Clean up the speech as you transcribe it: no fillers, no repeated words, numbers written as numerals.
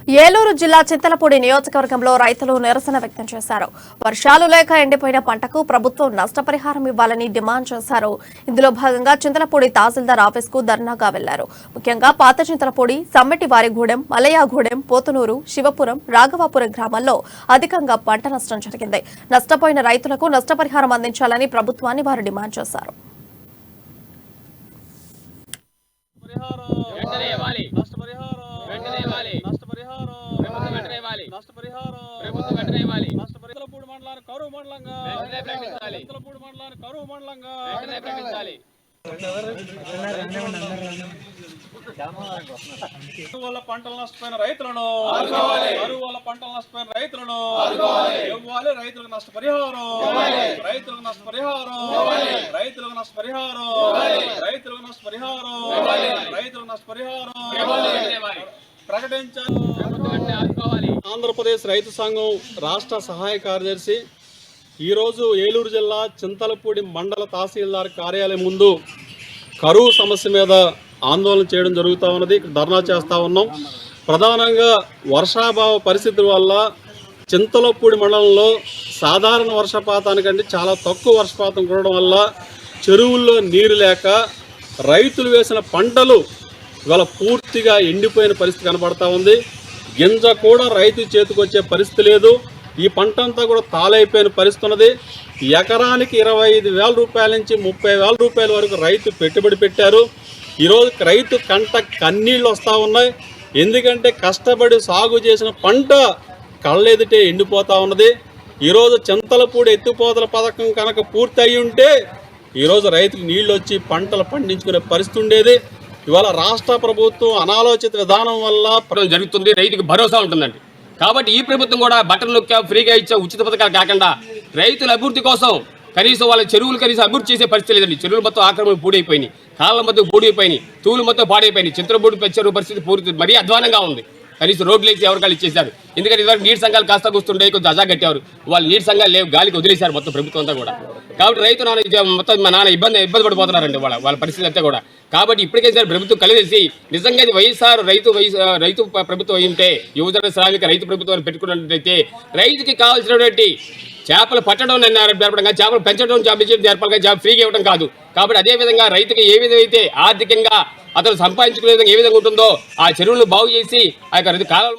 ఏలూరు జిల్లా చింతలపూడి నియోజకవర్గంలో రైతులు నిరసన వ్యక్తం చేశారు. వర్షాలు లేక ఎండిపోయిన పంటకు ప్రభుత్వం నష్టపరిహారం ఇవ్వాలని డిమాండ్ చేశారు. ఇందులో భాగంగా చింతలపూడి తహసీల్దార్ ఆఫీస్ కు ధర్నాగా వెళ్లారు. ముఖ్యంగా పాత చింతలపూడి, సమ్మెటివారిగూడెం, మలయాగూడెం, పోతునూరు, శివపురం, రాఘవాపురం గ్రామాల్లో అధికంగా పంట నష్టం జరిగింది. నష్టపోయిన రైతులకు నష్టపరిహారం అందించాలని ప్రభుత్వాన్ని వారు డిమాండ్ చేశారు. పంటలు నష్టపోయిన రైతులను పంటలు నష్టపోయిన రైతులను ఇవ్వాలి. రైతులకు నష్టపరిహారం, రైతులకు నష్టపరిహారం, రైతులకు నష్టపరిహారం, రైతులకు నష్టపరిహారం, రైతులకు నష్టపరిహారం ప్రకటించారు. ఆంధ్రప్రదేశ్ రైతు సంఘం రాష్ట్ర సహాయ కార్యదర్శి ఈరోజు ఏలూరు జిల్లా చింతలపూడి మండల తహసీల్దార్ కార్యాలయం ముందు కరువు సమస్య మీద ఆందోళన చేయడం జరుగుతూ ఉన్నది. ధర్నా చేస్తూ ఉన్నాం. ప్రధానంగా వర్షాభావ పరిస్థితుల వల్ల చింతలపూడి మండలంలో సాధారణ వర్షపాతానికంటే చాలా తక్కువ వర్షపాతం కురవడం వల్ల చెరువుల్లో నీరు లేక రైతులు వేసిన పంటలు ఇవాళ పూర్తిగా ఎండిపోయిన పరిస్థితి కనబడతా ఉంది. గింజ కూడా రైతు చేతికి వచ్చే పరిస్థితి లేదు. ఈ పంట అంతా కూడా తాళైపోయిన పరిస్థితి ఉన్నది. ఎకరానికి 25,000 రూపాయల నుంచి 30,000 రూపాయల వరకు రైతు పెట్టుబడి పెట్టారు. ఈరోజు రైతు కంట కన్నీళ్ళు వస్తూ ఉన్నాయి. ఎందుకంటే కష్టపడి సాగు చేసిన పంట కళ్ళెదుటే ఎండిపోతూ ఉన్నది. ఈరోజు చింతలపూడి ఎత్తిపోతల పథకం కనుక పూర్తి అయి ఉంటే ఈరోజు రైతుకు నీళ్ళు వచ్చి పంటలు పండించుకునే పరిస్థితి ఉండేది. ఇవాళ రాష్ట్ర ప్రభుత్వం అనాలోచిత విధానం వల్ల జరుగుతుంది. రైతుకు భరోసా ఉంటుందండి. కాబట్టి ఈ ప్రభుత్వం కూడా బట్టలు నొక్కా ఫ్రీగా ఇచ్చే ఉచిత పథకాలు కాకుండా రైతుల అభివృద్ధి కోసం కనీసం వాళ్ళ చెరువులు కనీసం అభివృద్ధి చేసే పరిస్థితి లేదండి. చెరువులు మొత్తం ఆక్రమణ పూడైపోయినాయి, కాళ్ళ మొత్తం పూడైపోయినాయి, తూలు మొత్తం పాడైపోయినాయి. చింతలపూడి చెరువు పరిస్థితి పూర్తి మరీ అధ్వానంగా ఉంది. కనీసం రోడ్లు వేసి ఎవరికాలు ఇచ్చేశారు. ఎందుకంటే ఇదివరకు నీటి సంఘాలు కాస్త కూస్తుండే కొంచెం అజా కట్టేవారు. వాళ్ళు నీటి సంఘాలు లేవు, గాలికి వదిలేశారు మొత్తం ప్రభుత్వం అంతా కూడా. కాబట్టి రైతు మొత్తం మా నాన్న ఇబ్బంది పడిపోతున్నారండి వాళ్ళ పరిస్థితి అంతా కూడా. కాబట్టి ఇప్పటికే సరే ప్రభుత్వం కలిసి నిజంగా ఇది వైఎస్ఆర్ రైతు ప్రభుత్వం అయింటే, యువజన శ్రామిక రైతు ప్రభుత్వాన్ని పెట్టుకున్నట్లయితే రైతుకి కావాల్సినటువంటి చేపలు పట్టడం నేర్పడం, చేపలు పెంచడం నేర్పాలి, జాబ్ ఫ్రీగా ఇవ్వడం కాదు. కాబట్టి అదేవిధంగా రైతుకి ఏ విధమైతే ఆర్థికంగా అతను సంపాదించుకునే విధంగా ఏ విధంగా ఉంటుందో ఆ చెరువులను బాగు చేసి ఆ యొక్క కాలం